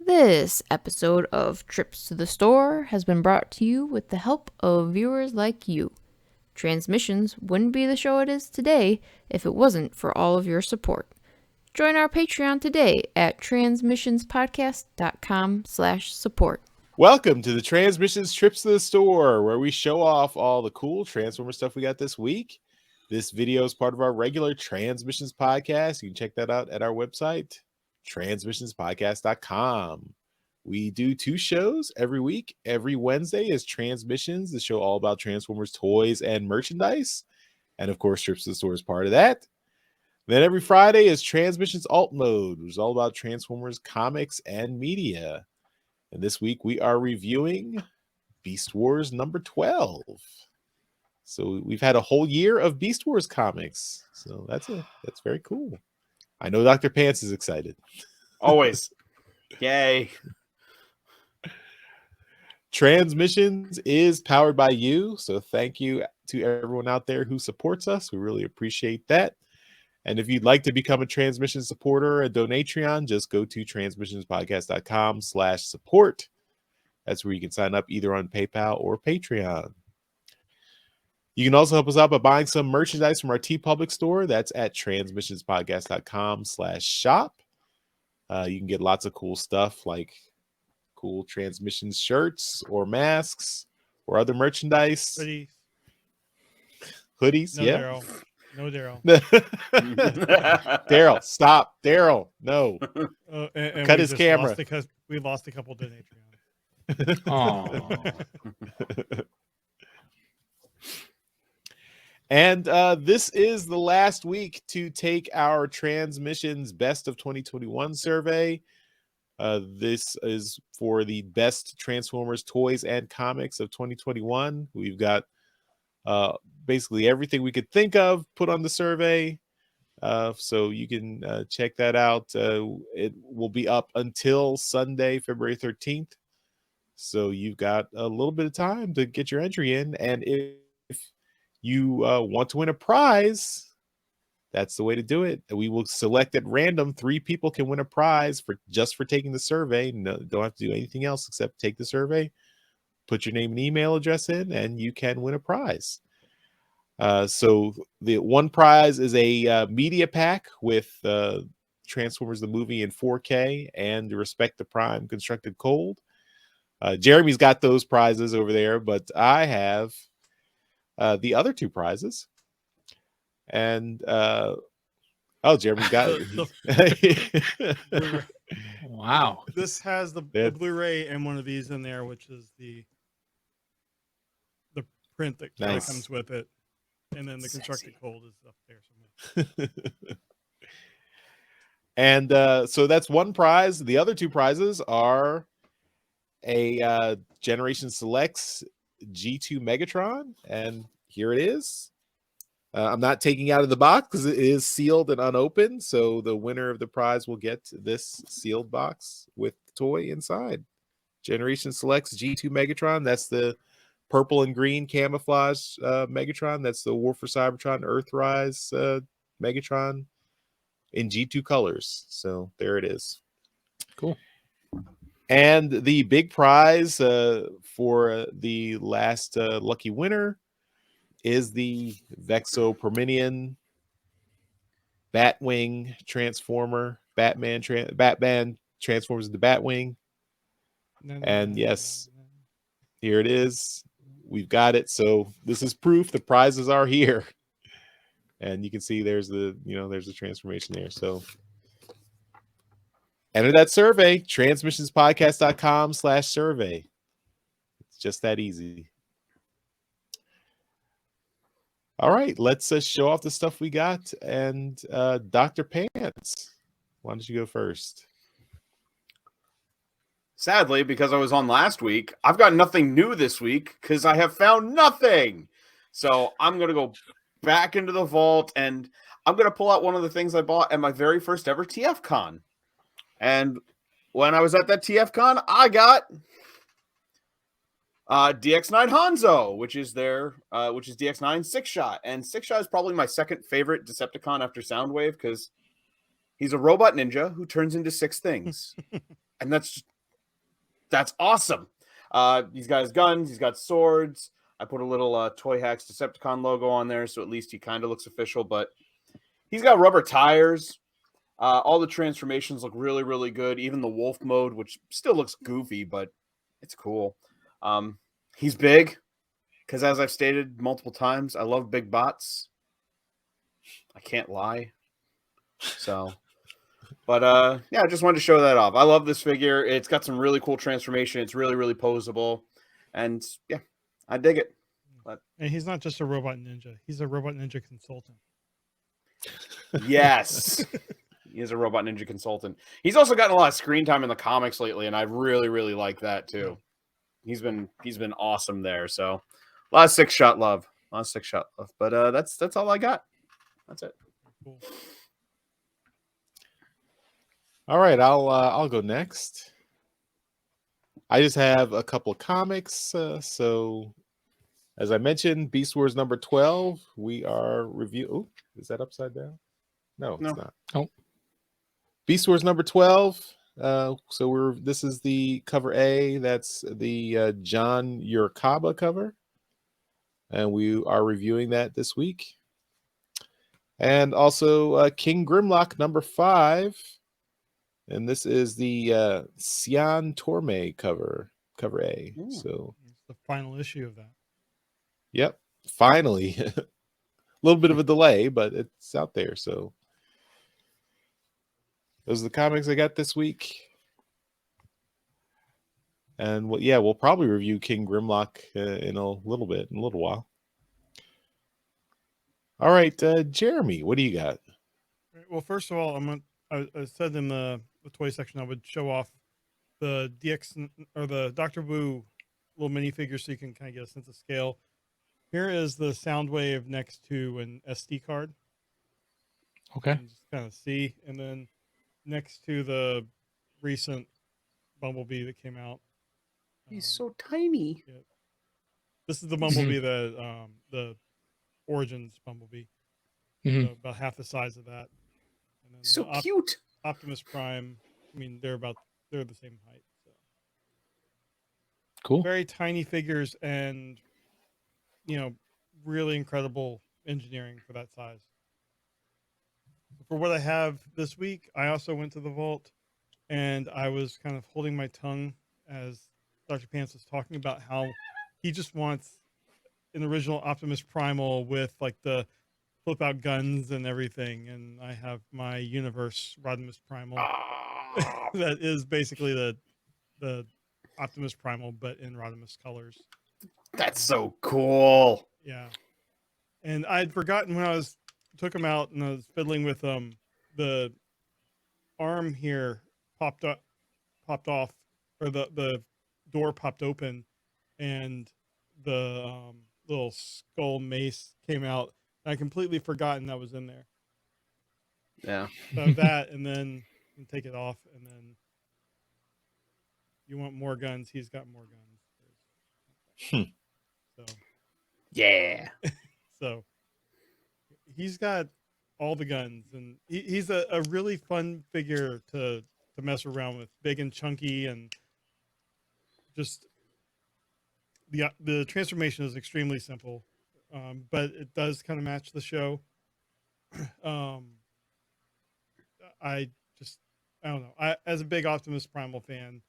This episode of Trips to the Store has been brought to you with the help of viewers like you. Transmissions wouldn't be the show it is today if it wasn't for all of your support. Join our Patreon today at transmissionspodcast.com/support. Welcome to the Transmissions Trips to the Store, where we show off all the cool Transformer stuff we got this week. This video is part of our regular Transmissions podcast. You can check that out at our website, transmissionspodcast.com. We do 2 shows every week. Every Wednesday is Transmissions, the show all about Transformers toys and merchandise. And of course, Trips to the Store is part of that. Then every Friday is Transmissions Alt Mode, which is all about Transformers comics and media. And this week we are reviewing Beast Wars number 12. So we've had a whole year of Beast Wars comics. So that's very cool. I know Dr. Pants is excited. Always. Yay. Transmissions is powered by you. So thank you to everyone out there who supports us. We really appreciate that. And if you'd like to become a Transmission supporter, a Donatreon, just go to transmissionspodcast.com/support. That's where you can sign up either on PayPal or Patreon. You can also help us out by buying some merchandise from our TeePublic store. That's at transmissionspodcast.com/shop. You can get lots of cool stuff like cool Transmissions shirts or masks or other merchandise. Hoodies, No, yeah. Darryl. No, Darryl. Daryl, stop. Daryl, no. And Cut we his just camera. lost because we lost a couple Donatreon. And this is the last week to take our Transmissions Best of 2021 survey. This is for the best Transformers toys and comics of 2021. We've got basically everything we could think of put on the survey. So you can check that out. It will be up until Sunday, February 13th. So you've got a little bit of time to get your entry in. And if you want to win a prize, that's the way to do it. We will select at random 3 people can win a prize for taking the survey. No, don't have to do anything else except take the survey, put your name and email address in, and you can win a prize. So the one prize is a media pack with Transformers the movie in 4K and Respect the Prime Constructed Cold. Jeremy's got those prizes over there, but I have the other 2 prizes. And Jeremy's got it. Wow. This has the Blu-ray and one of these in there, which is the print that comes with it. And then the Constructed Cold is up there somewhere. And so that's one prize. The other 2 prizes are a Generation Selects G2 Megatron. And here it is. I'm not taking out of the box because it is sealed and unopened. So the winner of the prize will get this sealed box with the toy inside. Generation Selects G2 Megatron. That's the purple and green camouflage Megatron. That's the War for Cybertron Earthrise Megatron in G2 colors. So there it is. Cool. And the big prize for the last lucky winner is the Vexo Perminian Batwing Transformer. Batman transforms into Batwing. And yes, here it is. We've got it. So this is proof the prizes are here. And you can see there's the transformation there. So enter that survey, transmissionspodcast.com/survey. It's just that easy. All right, let's show off the stuff we got. And Dr. Pants, why don't you go first? Sadly, because I was on last week, I've got nothing new this week because I have found nothing. So I'm going to go back into the vault and I'm going to pull out one of the things I bought at my very first ever TFCon. And when I was at that TFCon, I got DX9 Hanzo, which is DX9 6-Shot. And 6-Shot is probably my second favorite Decepticon after Soundwave because he's a robot ninja who turns into 6 things. And that's That's awesome. He's got his guns. He's got swords. I put a little Toy Hacks Decepticon logo on there, so at least he kind of looks official. But he's got rubber tires. All the transformations look really, really good. Even the wolf mode, which still looks goofy, but it's cool. He's big because, as I've stated multiple times, I love big bots. I can't lie. So, but yeah, I just wanted to show that off. I love this figure. It's got some really cool transformation. It's really, really posable, and yeah, I dig it. But And he's not just a robot ninja; he's a robot ninja consultant. yes. He is a robot ninja consultant. He's also gotten a lot of screen time in the comics lately, and I really, really like that too. He's been awesome there. So a lot of six shot love. But that's all I got. That's it. Cool. All right, I'll go next. I just have a couple of comics. So, as I mentioned, Beast Wars number 12. We are review. Oh, is that upside down? No, No. it's not. Oh. Beast Wars number 12. So this is the cover A. That's the John Urkaba cover, and we are reviewing that this week. And also King Grimlock number 5. And this is the Sian Torme cover A. Ooh. So It's the final issue of that. yep, finally. A little bit of a delay, but it's out there. So those are the comics I got this week. And we'll probably review King Grimlock in a little while. All right, Jeremy, what do you got? Well, first of all, I said in the toy section I would show off the DX or the Dr. Wu little minifigure so you can kind of get a sense of scale. Here is the Soundwave next to an SD card. Okay. You can just kind of see, and then next to the recent Bumblebee that came out. He's so tiny. Yeah. This is the Bumblebee the Origins Bumblebee. Mhm. So about half the size of that. And then So the cute. Optimus Prime. I mean, they're the same height. So Cool. very tiny figures, and really incredible engineering for that size. For what I have this week, I also went to the vault, and I was kind of holding my tongue as Dr. Pants was talking about how he just wants an original Optimus Primal with like the flip out guns and everything. And I have my Universe Rodimus Primal that is basically the Optimus Primal, but in Rodimus colors. That's so cool. Yeah. And I'd forgotten when I took him out and I was fiddling with the arm here popped off, or the door popped open, and the little skull mace came out. I completely forgotten that was in there. Yeah. So that, and then you take it off, and then you want more guns. He's got more guns. So Yeah. so he's got all the guns, and he's a really fun figure to mess around with. Big and chunky, and just the transformation is extremely simple, but it does kind of match the show. I don't know. As a big Optimus Primal fan,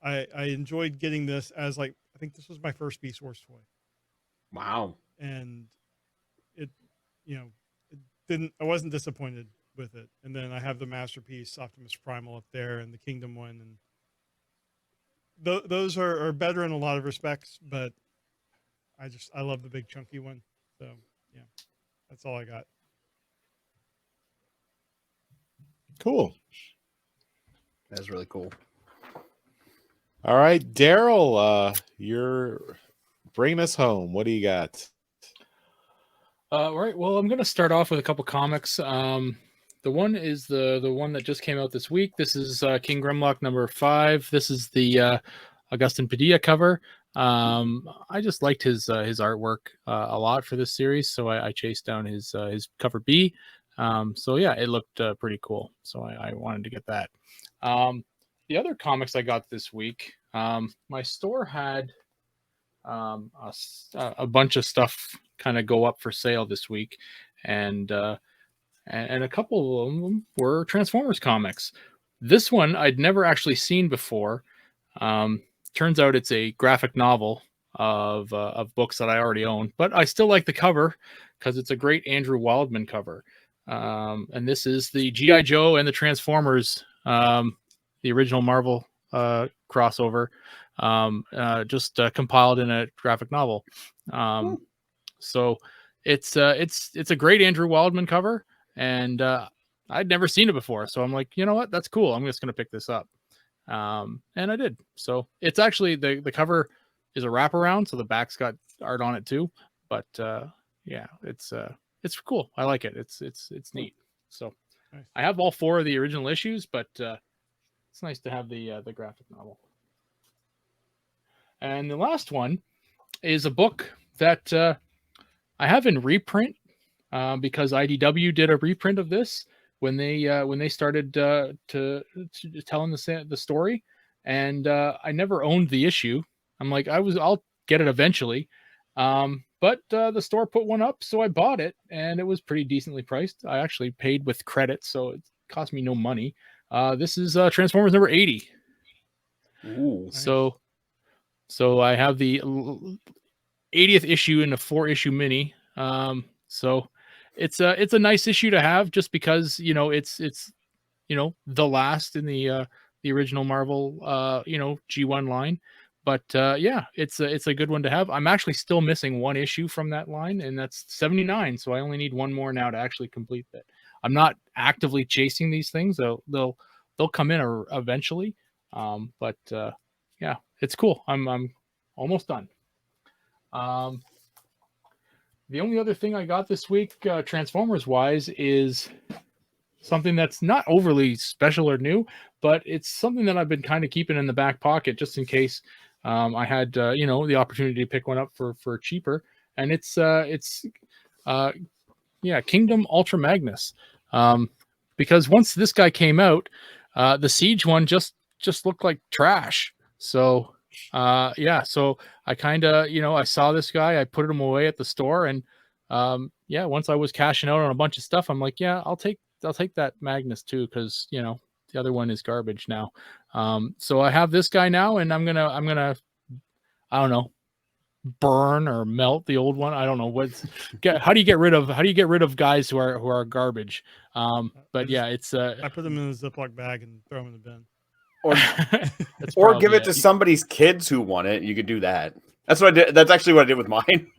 I enjoyed getting this as I think this was my first Beast Wars toy. Wow. And it I wasn't disappointed with it. And then I have the masterpiece Optimus Primal up there, and the Kingdom one, and those are better in a lot of respects, but I love the big chunky one. So yeah, that's all I got. Cool. That's really cool. All right, Darryl, you're bringing us home. What do you got? All right. Well, I'm going to start off with a couple comics. The one is the one that just came out this week. This is King Grimlock number 5. This is the Agustin Padilla cover. I just liked his artwork a lot for this series, so I chased down his cover B. So yeah, it looked pretty cool. So I wanted to get that. The other comics I got this week, My store had a bunch of stuff kind of go up for sale this week, and a couple of them were Transformers comics. This one I'd never actually seen before. Turns out it's a graphic novel of books that I already own, but I still like the cover because it's a great Andrew Wildman cover. And this is the G.I. Joe and the Transformers, the original Marvel crossover, just compiled in a graphic novel. So it's a great Andrew Wildman cover, and I'd never seen it before. So I'm like, you know what? That's cool. I'm just going to pick this up. And I did. So it's actually the cover is a wraparound, so the back's got art on it too. But yeah, it's cool. I like it. It's neat. So Nice. I have all 4 of the original issues, but it's nice to have the graphic novel. And the last one is a book that I have in reprint because IDW did a reprint of this when they started to telling the story, and I never owned the issue. I'm like, I'll get it eventually, but the store put one up, so I bought it, and it was pretty decently priced. I actually paid with credit, so it cost me no money. This is Transformers number 80. Ooh. So I have the 80th issue in a 4-issue mini. So it's a nice issue to have, just because it's the last in the original Marvel G1 line. But yeah, it's a good one to have. I'm actually still missing one issue from that line, and that's 79. So I only need one more now to actually complete that. I'm not actively chasing these things. They'll come in eventually. But yeah, it's cool. I'm almost done. The only other thing I got this week, Transformers wise, is something that's not overly special or new, but it's something that I've been kind of keeping in the back pocket just in case I had the opportunity to pick one up for cheaper. And it's Kingdom Ultra Magnus. Because once this guy came out, the Siege one just looked like trash. So so I kind of I saw this guy, I put him away at the store, and once I was cashing out on a bunch of stuff, I'm like, yeah, I'll take that Magnus too, because the other one is garbage now. So I have this guy now, and I'm gonna I don't know, burn or melt the old one. I don't know how do you get rid of guys who are garbage. But yeah, it's I put them in a Ziploc bag and throw them in the bin. Or give it to somebody's kids who want it. You could do that. That's what I did. That's actually what I did with mine.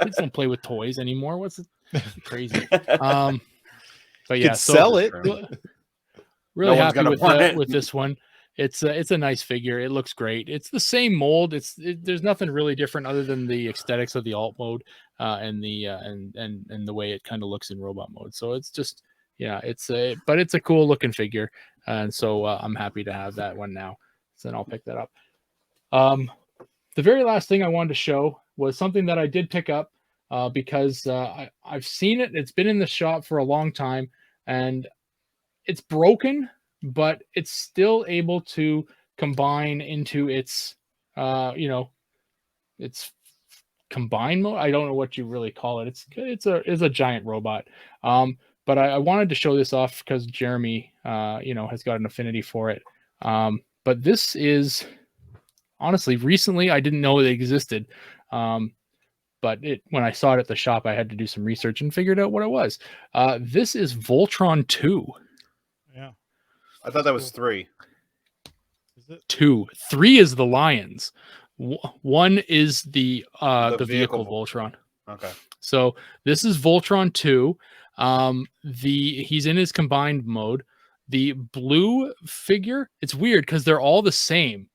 Kids don't play with toys anymore. What's it? Crazy. But yeah, sell it. Really happy with this one. It's a nice figure. It looks great. It's the same mold. There's nothing really different other than the aesthetics of the alt mode and the way it kind of looks in robot mode. So it's just but it's a cool looking figure, and so I'm happy to have that one now. So then I'll pick that up. The very last thing I wanted to show was something that I did pick up because I've seen it. It's been in the shop for a long time, and it's broken, but it's still able to combine into its its combine mode. I don't know what you really call it. It's a giant robot. But I wanted to show this off because Jeremy has got an affinity for it. But this is honestly, recently I didn't know it existed. But when I saw it at the shop, I had to do some research and figured out what it was. This is Voltron 2. Yeah. I thought that was 3. Is it? 2. 3 is the Lions. 1 is the vehicle Voltron. Okay. So this is Voltron 2. He's in his combined mode. The blue figure, it's weird because they're all the same.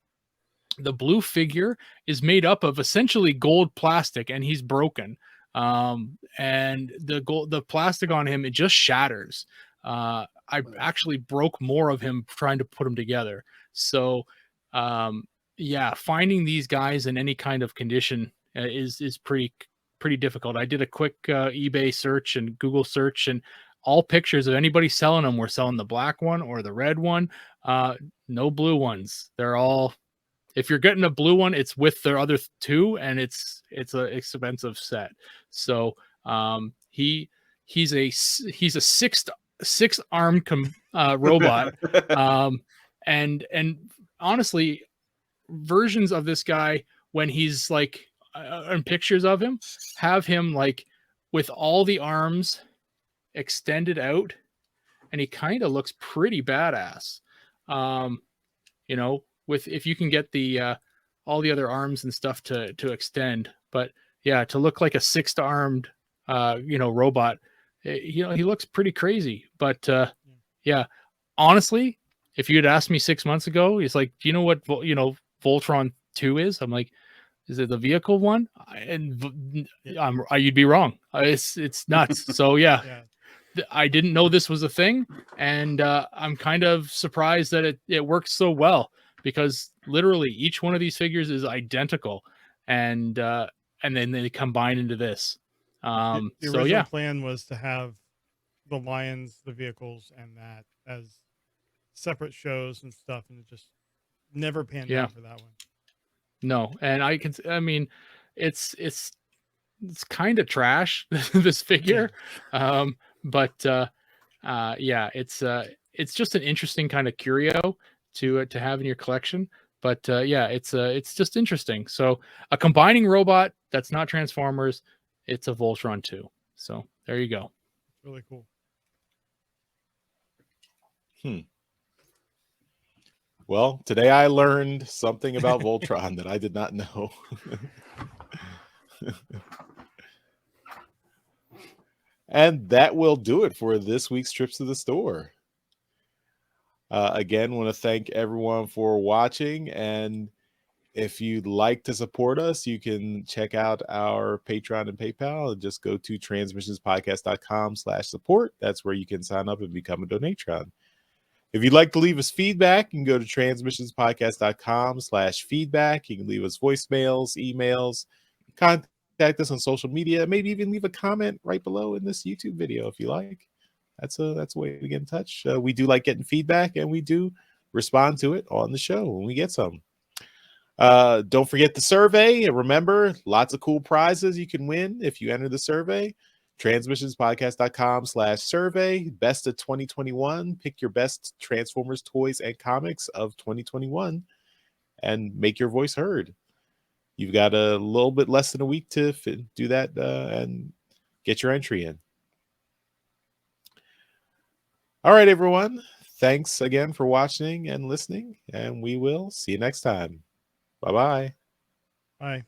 The blue figure is made up of essentially gold plastic, and he's broken. And the plastic on him, it just shatters. I actually broke more of him trying to put them together. So, finding these guys in any kind of condition is pretty difficult. I did a quick eBay search and Google search, and all pictures of anybody selling them were selling the black one or the red one. No blue ones. They're all If you're getting a blue one, it's with the other two, and it's an expensive set. So he's a six armed robot, and honestly, versions of this guy when he's like and pictures of him have him like with all the arms extended out, and he kind of looks pretty badass. You know, with if you can get the all the other arms and stuff to extend, but yeah, to look like a six-armed robot, he looks pretty crazy. But yeah, honestly, if you had asked me 6 months ago, it's like, do you know what Voltron 2 is? I'm like, is it the vehicle one? You'd be wrong. It's nuts. So yeah. I didn't know this was a thing, and I'm kind of surprised that it works so well, because literally each one of these figures is identical, and then they combine into this. The original plan was to have the lions, the vehicles, and that as separate shows and stuff, and it just never panned out for that one. No, and it's kind of trash, this figure. But yeah, it's just an interesting kind of curio to have in your collection. But yeah, it's just interesting. So a combining robot that's not Transformers, it's a Voltron 2. So there you go. It's really cool. Well, today I learned something about Voltron that I did not know. And that will do it for this week's Trips to the Store. Again, want to thank everyone for watching. And if you'd like to support us, you can check out our Patreon and PayPal, and just go to transmissionspodcast.com/support. That's where you can sign up and become a donatron. If you'd like to leave us feedback, you can go to transmissionspodcast.com/feedback. You can leave us voicemails, emails, contact us on social media, maybe even leave a comment right below in this YouTube video if you like. That's a way to get in touch. We do like getting feedback, and we do respond to it on the show when we get some. Don't forget the survey. And remember, lots of cool prizes you can win if you enter the survey. transmissionspodcast.com/survey. Best of 2021. Pick your best Transformers toys and comics of 2021 and make your voice heard. You've got a little bit less than a week to do that and get your entry in. All right, everyone. Thanks again for watching and listening, and we will see you next time. Bye-bye. Bye.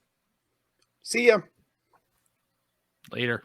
See ya. Later.